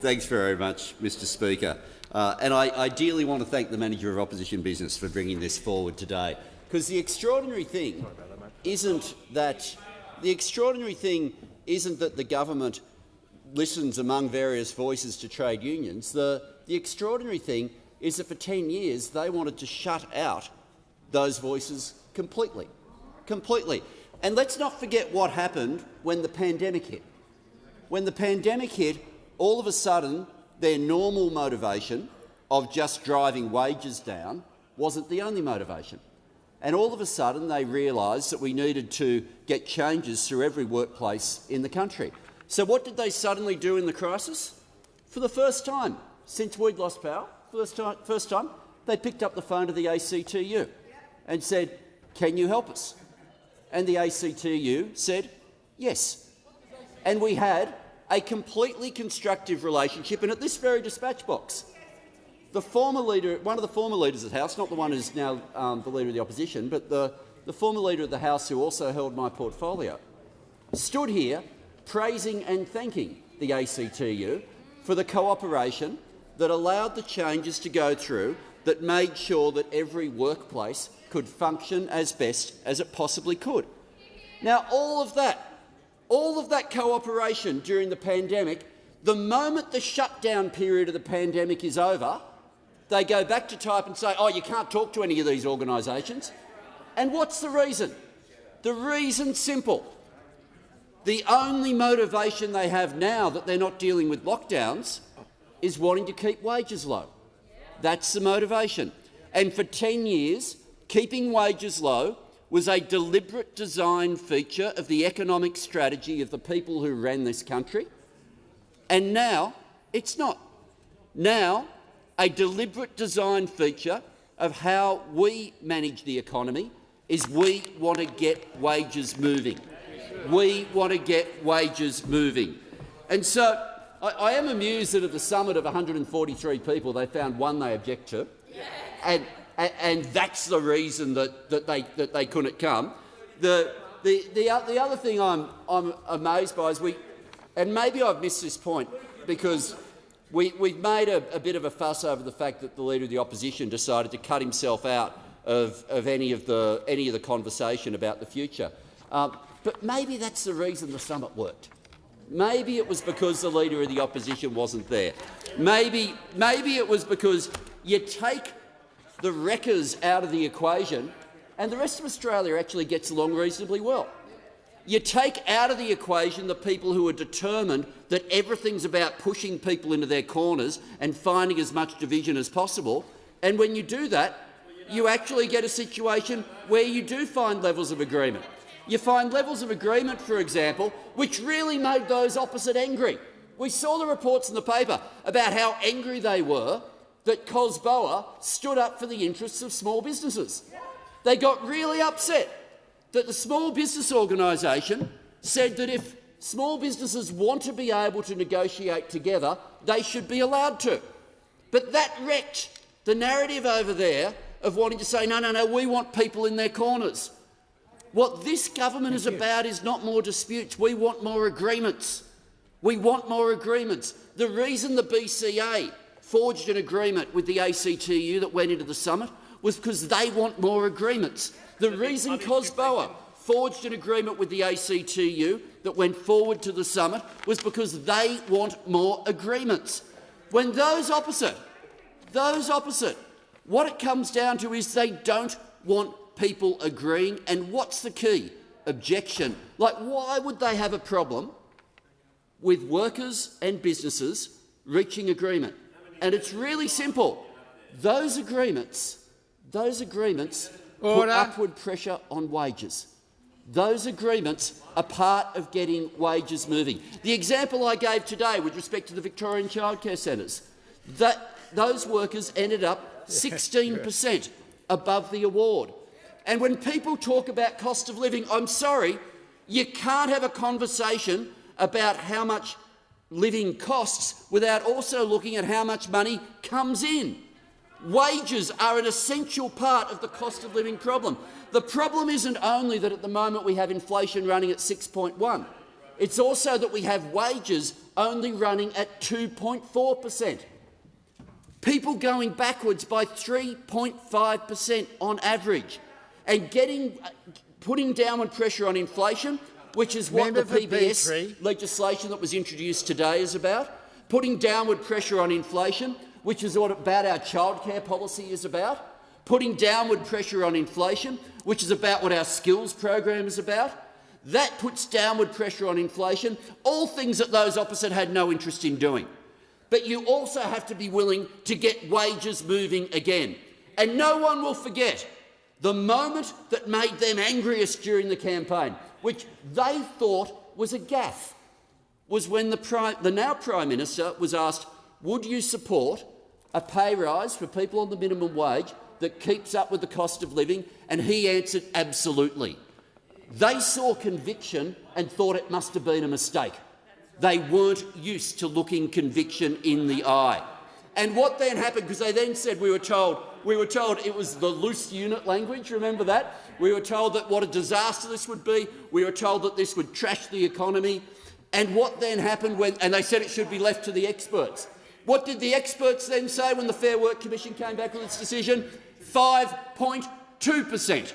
Thanks very much, Mr Speaker. And I ideally want to thank the Manager of Opposition Business for bringing this forward today, because the extraordinary thing isn't that the government listens among various voices to trade unions. The extraordinary thing is that for 10 years they wanted to shut out those voices completely. And let's not forget what happened when the pandemic hit. When the pandemic hit, all of a sudden their normal motivation of just driving wages down wasn't the only motivation. And all of a sudden they realised that we needed to get changes through every workplace in the country. So what did they suddenly do in the crisis? For the first time since we'd lost power, first time, they picked up the phone to the ACTU and said, "Can you help us?" And the ACTU said, "Yes." And we had a completely constructive relationship, and at this very dispatch box, one of the former leaders of the House, not the one who's now the Leader of the Opposition, but the former Leader of the House who also held my portfolio, stood here praising and thanking the ACTU for the cooperation that allowed the changes to go through that made sure that every workplace could function as best as it possibly could. Now, all of that cooperation during the pandemic, the moment the shutdown period of the pandemic is over, they go back to type and say, "Oh, you can't talk to any of these organisations." And what's the reason? The reason's simple. The only motivation they have now that they're not dealing with lockdowns is wanting to keep wages low. That's the motivation. And for 10 years, keeping wages low was a deliberate design feature of the economic strategy of the people who ran this country, and now it's not. Now, a deliberate design feature of how we manage the economy is we want to get wages moving. We want to get wages moving. And so I am amused that at the summit of 143 people they found one they object to, and that's the reason that they couldn't come. The other thing I'm amazed by is and maybe I've missed this point because we've made a bit of a fuss over the fact that the Leader of the Opposition decided to cut himself out of any of the conversation about the future. But maybe that's the reason the summit worked. Maybe it was because the Leader of the Opposition wasn't there. Maybe it was because you take the wreckers out of the equation and the rest of Australia actually gets along reasonably well. You take out of the equation the people who are determined that everything's about pushing people into their corners and finding as much division as possible, and when you do that, you actually get a situation where you do find levels of agreement. You find levels of agreement, for example, which really made those opposite angry. We saw the reports in the paper about how angry they were that COSBOA stood up for the interests of small businesses. They got really upset that the small business organisation said that if small businesses want to be able to negotiate together, they should be allowed to. But that wrecked the narrative over there of wanting to say, no, we want people in their corners. What this government is about is not more disputes. We want more agreements. We want more agreements. The reason the BCA forged an agreement with the ACTU that went into the summit was because they want more agreements. The reason COSBOA forged an agreement with the ACTU that went forward to the summit was because they want more agreements. When those opposite, what it comes down to is they don't want people agreeing. And what's the key? Objection. Like, why would they have a problem with workers and businesses reaching agreement? And it's really simple. Those agreements put upward pressure on wages. Those agreements are part of getting wages moving. The example I gave today with respect to the Victorian childcare centres, those workers ended up 16% above the award. And when people talk about cost of living, I'm sorry, you can't have a conversation about how much living costs without also looking at how much money comes in. Wages are an essential part of the cost of living problem. The problem isn't only that at the moment we have inflation running at 6.1. It's also that we have wages only running at 2.4%. People going backwards by 3.5% on average, and putting downward pressure on inflation, which is what the PBS legislation that was introduced today is about, putting downward pressure on inflation, which is what about our childcare policy is about, putting downward pressure on inflation, which is about what our skills program is about. That puts downward pressure on inflation, all things that those opposite had no interest in doing. But you also have to be willing to get wages moving again. And no one will forget the moment that made them angriest during the campaign, which they thought was a gaffe, was when the now Prime Minister was asked, would you support a pay rise for people on the minimum wage that keeps up with the cost of living? And he answered, absolutely. They saw conviction and thought it must have been a mistake. They weren't used to looking conviction in the eye. And what then happened, because they then said we were told it was the loose unit language, remember that? We were told that what a disaster this would be. We were told that this would trash the economy. And what then happened and they said it should be left to the experts. What did the experts then say when the Fair Work Commission came back with its decision? 5.2%.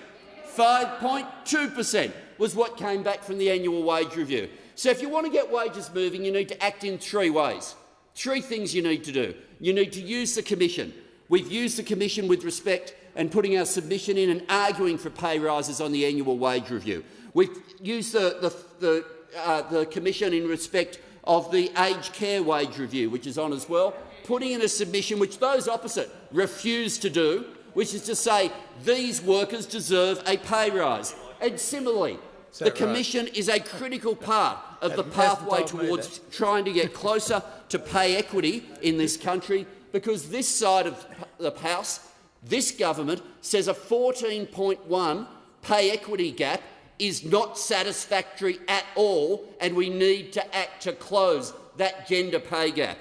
5.2% was what came back from the annual wage review. So if you want to get wages moving, you need to act in three ways. Three things you need to do. You need to use the Commission. We've used the Commission with respect and putting our submission in and arguing for pay rises on the annual wage review. We've used the Commission in respect of the aged care wage review, which is on as well, putting in a submission which those opposite refuse to do, which is to say these workers deserve a pay rise. And similarly, the Commission is a critical part of the pathway towards trying to get closer to pay equity in this country, because this side of the House, this government, says a 14.1 pay equity gap is not satisfactory at all, and we need to act to close that gender pay gap.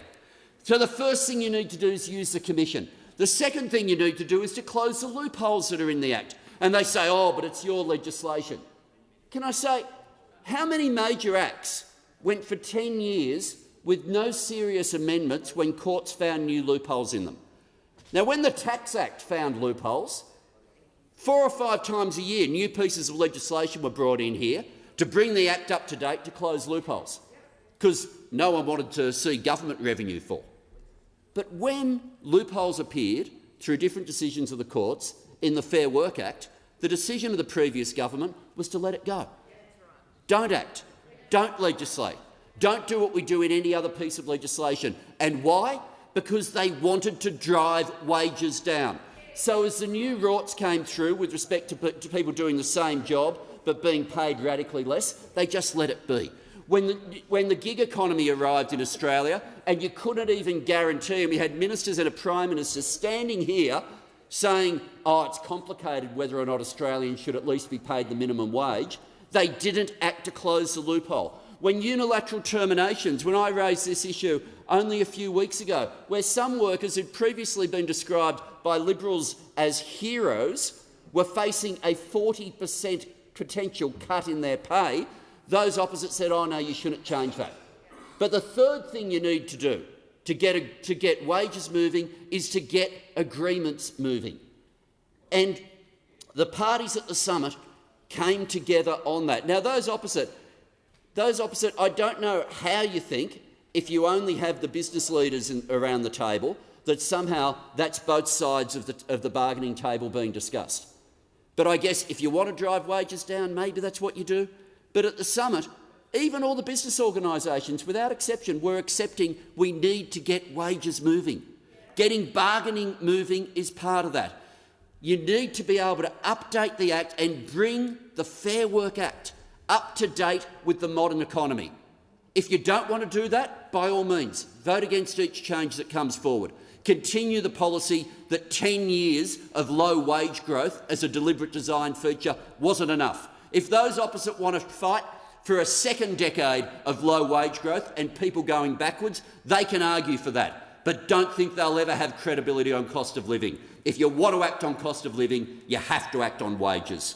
So the first thing you need to do is use the Commission. The second thing you need to do is to close the loopholes that are in the Act. And they say, oh, but it's your legislation. Can I say, how many major acts went for 10 years with no serious amendments when courts found new loopholes in them? Now, when the Tax Act found loopholes, 4 or 5 times a year new pieces of legislation were brought in here to bring the Act up to date to close loopholes, because no one wanted to see government revenue fall. But when loopholes appeared through different decisions of the courts in the Fair Work Act, the decision of the previous government was to let it go. Don't act. Don't legislate. Don't do what we do in any other piece of legislation. And why? Because they wanted to drive wages down. So as the new rorts came through with respect to people doing the same job but being paid radically less, they just let it be. When the gig economy arrived in Australia, and you couldn't even guarantee, and we had ministers and a Prime Minister standing here saying, oh, it's complicated whether or not Australians should at least be paid the minimum wage, they didn't act to close the loophole. When unilateral terminations, when I raised this issue only a few weeks ago, where some workers who'd previously been described by Liberals as heroes were facing a 40% potential cut in their pay, those opposite said, oh no, you shouldn't change that. But the third thing you need to do to get wages moving is to get agreements moving. And the parties at the summit came together on that. Now, those opposite, I don't know how you think, if you only have the business leaders around the table, that somehow that's both sides of the bargaining table being discussed. But I guess if you want to drive wages down, maybe that's what you do. But at the summit, even all the business organisations, without exception, were accepting we need to get wages moving. Getting bargaining moving is part of that. You need to be able to update the Act and bring the Fair Work Act up to date with the modern economy. If you don't want to do that, by all means, vote against each change that comes forward. Continue the policy that 10 years of low wage growth as a deliberate design feature wasn't enough. If those opposite want to fight for a second decade of low wage growth and people going backwards, they can argue for that. But don't think they'll ever have credibility on cost of living. If you want to act on cost of living, you have to act on wages.